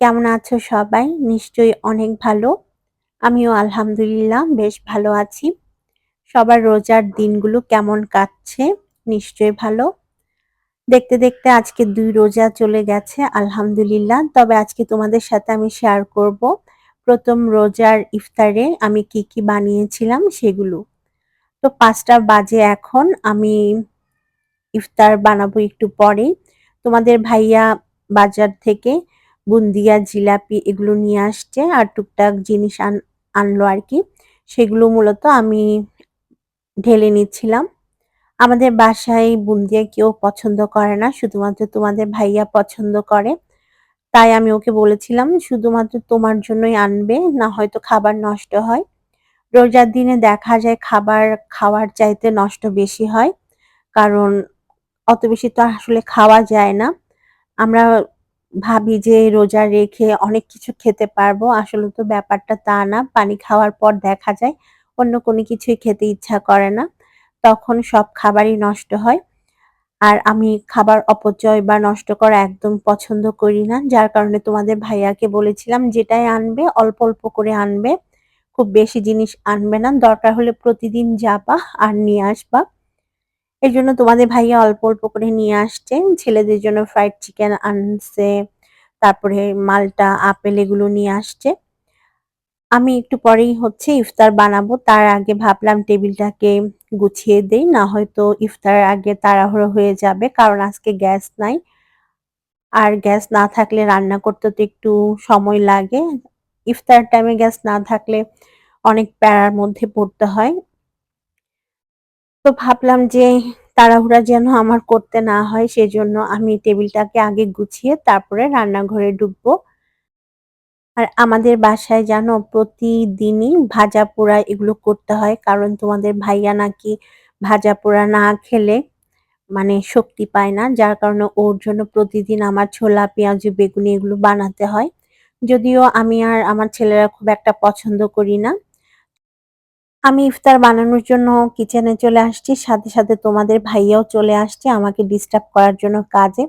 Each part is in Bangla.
কেমন আছো সবাই? নিশ্চয়ই অনেক ভালো। আমিও আলহামদুলিল্লাহ বেশ ভালো আছি। সবার রোজার দিনগুলো কেমন কাটছে? নিশ্চয়ই ভালো। দেখতে, দেখতে আজকে ২ রোজা চলে গেছে আলহামদুলিল্লাহ। তবে আজকে তোমাদের সাথে আমি শেয়ার করব ১ম রোজার ইফতারে আমি কি বানিয়েছিলাম সেগুলো। তো ৫টা বাজে এখন। আমি ইফতার বানাবো একটু পরেই। তোমাদের ভাইয়া বাজার থেকে বুন্দিয়া, জিলাপি এগুলো নিয়ে আসছে আর টুকটাক জিনিস আনলো আরকি। সেগুলো মূলত আমি ঢেলে নিচ্ছিলাম। আমাদের বাসায় বুন্দিয়া কেউ পছন্দ করে না। শুধুমাত্র তোমাদের ভাইয়া পছন্দ করে। তাই আমি ওকে বলেছিলাম শুধুমাত্র তোমার জন্যই আনবে, না হয়তো খাবার নষ্ট হয়। রোজার দিনে দেখা যায় খাবার খাওয়ার চাইতে নষ্ট বেশি হয়। কারণ অত বেশি তো আসলে খাওয়া যায় না। আমরা ভাবি যে রোজা রেখে অনেক কিছু খেতে পারবো। আসলে তো ব্যাপারটা তা না। পানি খাওয়ার পর দেখা যায় অন্য কোনো কিছুই খেতে ইচ্ছা করে না। তখন সব খাবারই নষ্ট হয়। আর আমি খাবার অপচয় বা নষ্ট করা একদম পছন্দ করি না। যার কারণে তোমাদের ভাইয়াকে বলেছিলাম যেটাই আনবে অল্প, অল্প করে আনবে। খুব বেশি জিনিস আনবে না। দরকার হলে প্রতিদিন যাবা আর নিয়ে আসবা। এজন্য তোমাদের ভাইয়া অল্প, অল্প করে নিয়ে আসছে। ছেলেদের জন্য ফ্রাইড চিকেন আনছে। তারপরে মাল্টা, আপেল এগুলো নিয়ে আসছে। আমি একটু পরেই ইফতার বানাবো। তার আগে ভাবলাম টেবিলটাকে গুছিয়ে দেই। না হয়তো ইফতারের আগে তাড়াহুড়ো হয়ে যাবে। কারণ আজকে গ্যাস নাই। আর গ্যাস না থাকলে রান্না করতে তো একটু সময় লাগে। ইফতার টাইমে গ্যাস না থাকলে অনেক প্যারার মধ্যে পড়তে হয়। তো ভাবলাম যে তাড়াহুড়া যেন আমার করতে না হয় সেজন্য আমি টেবিলটাকে আগে গুছিয়ে তারপরে রান্নাঘরে ঢুকবো। আর আমাদের বাসায় জানো প্রতিদিনই ভাজা-পোড়া এগুলো করতে হয়। কারণ তোমাদের ভাইয়া নাকি ভাজা-পোড়া না খেলে মানে শক্তি পায় না। যার কারণে ওর জন্য প্রতিদিন আমার ছোলা, পেঁয়াজু, বেগুনি এগুলো বানাতে হয়। যদিও আমি আর আমার ছেলেরা খুব একটা পছন্দ করি না। আমি ইফতার বানানোর জন্য কিচেনে চলে আসছি। সাথে, সাথে তোমাদের ভাইয়াও চলে আসছে আমাকে ডিস্টার্ব করার জন্য কাজে।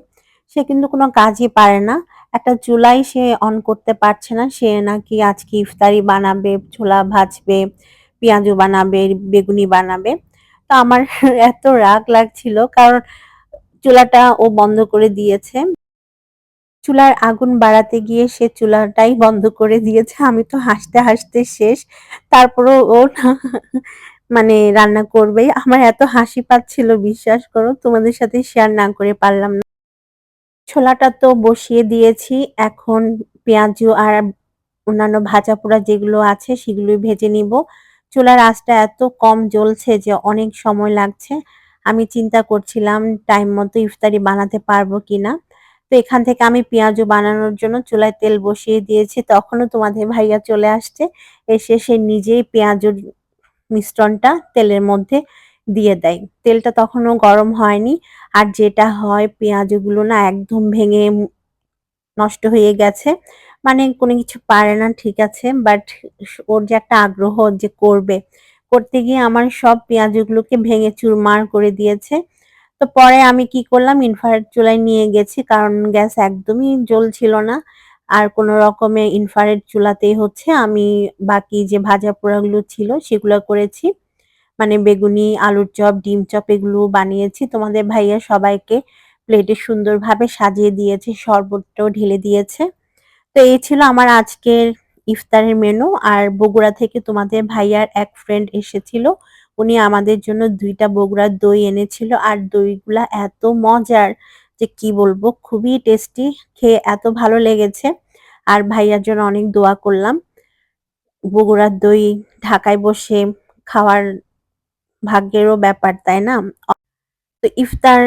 সে কিন্তু কোনো কাজই পারে না। একটা চুলাই সে অন করতে পারছে না। সে নাকি আজকে ইফতারি বানাবে, ছোলা ভাজবে, পেঁয়াজু বানাবে, বেগুনি বানাবে। তো আমার এত রাগ লাগছিল কারণ চুলাটা ও বন্ধ করে দিয়েছে। চুলার আগুন বাড়াতে গিয়ে সে চুলাটাই বন্ধ করে দিয়েছে। আমি তো হাসতে, হাসতে শেষ। তারপরেও ও না মানে রান্না করবেই। আমার এত হাসি পাচ্ছিল বিশ্বাস করো। তোমাদের সাথে শেয়ার না করে পারলাম না। ছোলাটা তো বসিয়ে দিয়েছি। এখন পেঁয়াজু আর অন্যান্য ভাজাপোড়া যেগুলো আছে সেগুলোই ভেজে নিব। চুলার আঁচটা এত কম জ্বলছে যে অনেক সময় লাগছে। আমি চিন্তা করছিলাম টাইম মতো ইফতারি বানাতে পারবো কিনা। তো এখান থেকে আমি পেঁয়াজু বানানোর জন্য চুলায় তেল বসিয়ে দিয়েছি। তখনও তোমাদের ভাইয়া চলে আসছে। এসে সে নিজেই পেঁয়াজুর মিশ্রণটা তেলের মধ্যে দিয়ে দেয়। তেলটা তখনও গরম হয়নি। আর যেটা হয় পেঁয়াজগুলো না একদম ভেঙে নষ্ট হয়ে গেছে। মানে কোনো কিছু পারে না ঠিক আছে। বাট ওর যে একটা আগ্রহ যে করবে। করতে গিয়ে আমার সব পেঁয়াজগুলোকে ভেঙে চুরমার করে দিয়েছে। তো পরে আমি কি করলাম ইনফ্রারেড চুলায় নিয়ে গেছি। কারণ গ্যাস একদমই জ্বলছিল না। আর কোন রকমে ইনফ্রারেড চুলাতেই আমি বাকি যে ভাজা পোড়াগুলো ছিল সেগুলো করেছি। মানে বেগুনি, আলুর চপ, ডিম চপ এগুলো বানিয়েছি। তোমাদের ভাইয়া সবাইকে প্লেটে সুন্দরভাবে সাজিয়ে দিয়েছে, শরবতটাও ঢেলে দিয়েছে। তো এই ছিল আমার আজকের ইফতারের মেনু। আর বগুড়া থেকে তোমাদের ভাইয়ার এক ফ্রেন্ড এসেছিল। উনি আমাদের জন্য ২ টা বগুড়ার দই এনেছিল। আর দইগুলা এত মজার যে কি বলবো খুবই টেস্টি। খেয়ে এত ভালো লেগেছে। আর ভাইয়ার জন্য অনেক দোয়া করলাম। বগুড়ার দই ঢাকায় বসে খাওয়ার ভাগ্যেরও ব্যাপার, তাই না? তো ইফতার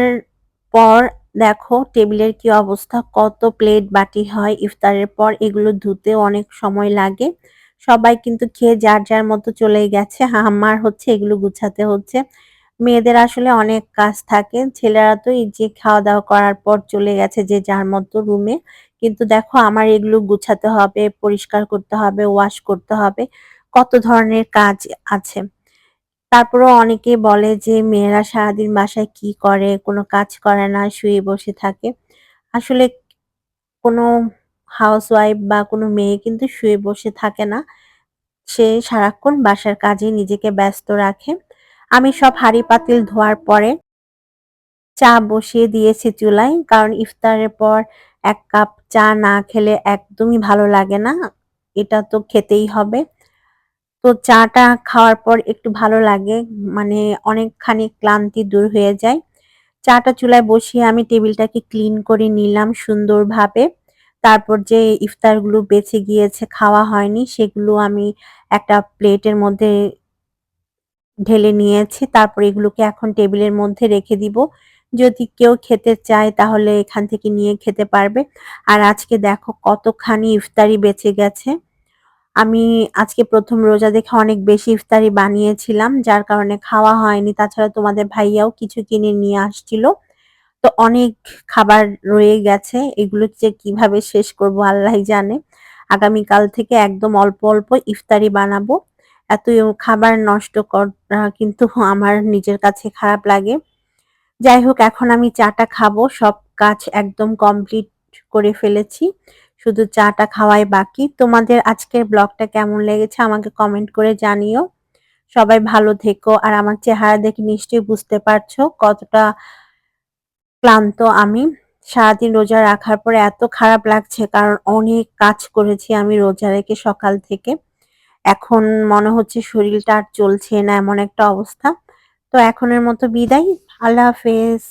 পর দেখো টেবিলের কি অবস্থা, কত প্লেট বাটি হয় ইফতারের পর এগুলো ধুতেও অনেক সময় লাগে। সবাই কিন্তু খেয়ে যার যার মতো চলে গেছে। আমার এগুলো গুছাতে হচ্ছে। মেয়েদের আসলে অনেক কাজ থাকে। ছেলেরা তো এই যে খাওয়া-দাওয়া করার পর চলে গেছে যে যার মতো রুমে। কিন্তু দেখো আমার এগুলো গুছাতে হবে, পরিষ্কার করতে হবে, ওয়াশ করতে হবে। কত ধরনের কাজ আছে। তারপরেও অনেকেই বলে যে মেয়েরা সারাদিন বাসায় কি করে? কোনো কাজ করে না, শুয়ে বসে থাকে। আসলে কোনো হাউসওয়াইফ বা কোনো মেয়ে কিন্তু শুয়ে বসে থাকে না। সে সারাক্ষণ বাসার কাজে নিজেকে ব্যস্ত রাখে। আমি সব হাঁড়ি-পাতিল ধোয়ার পরে চা বসিয়ে দিয়েছি চুলায়। কারণ ইফতারের পর ১ কাপ চা না খেলে একদমই ভালো লাগে না। এটা তো খেতেই হবে। তো চাটা খাওয়ার পর একটু ভালো লাগে। মানে অনেকখানি ক্লান্তি দূর হয়ে যায়। চাটা চুলায় বসিয়ে আমি টেবিলটাকে ক্লিন করে নিলাম সুন্দরভাবে। তারপর যে ইফতারগুলো বেঁচে গিয়েছে খাওয়া হয়নি সেগুলো আমি একটা প্লেটের মধ্যে ঢেলে নিয়েছি। তারপর এগুলোকে এখন টেবিলের মধ্যে রেখে দিব। যদি কেউ খেতে চায় তাহলে এখান থেকে নিয়ে খেতে পারবে। আর আজকে দেখো কতখানি ইফতারি বেঁচে গেছে। আমি আজকে ১ম রোজা দেখে অনেক বেশি ইফতারি বানিয়েছিলাম, যার কারণে খাওয়া হয়নি। তাছাড়া তোমাদের ভাইয়াও কিছু কিনে নিয়ে আসছিল। তো অনেক খাবার রয়ে গেছে। এগুলো যে কিভাবে শেষ করব আল্লাহই জানে। আগামীকাল থেকে একদম অল্প, অল্প ইফতারি বানাবো। এত খাবার নষ্ট করা কিন্তু আমার নিজের কাছে খারাপ লাগে। যাই হোক এখন আমি চাটা খাবো। সব কাজ একদম কমপ্লিট করে ফেলেছি। শুধু চাটা খাওয়াই বাকি। তোমাদের আজকের ব্লগটা কেমন লেগেছে আমাকে কমেন্ট করে জানিও। সবাই ভালো থেকো। আর আমার চেহারা দেখে নিশ্চয়ই বুঝতে পারছো কতটা ক্লান্ত আমি। সারাদিন রোজা রাখার পরে এত খারাপ লাগছে কারণ অনেক কাজ করেছি আমি রোজা রেখে সকাল থেকে। এখন মনে হচ্ছে শরীরটা আর চলছে না এমন একটা অবস্থা। তো এখনের মতো বিদায়। আল্লাহ হাফেজ।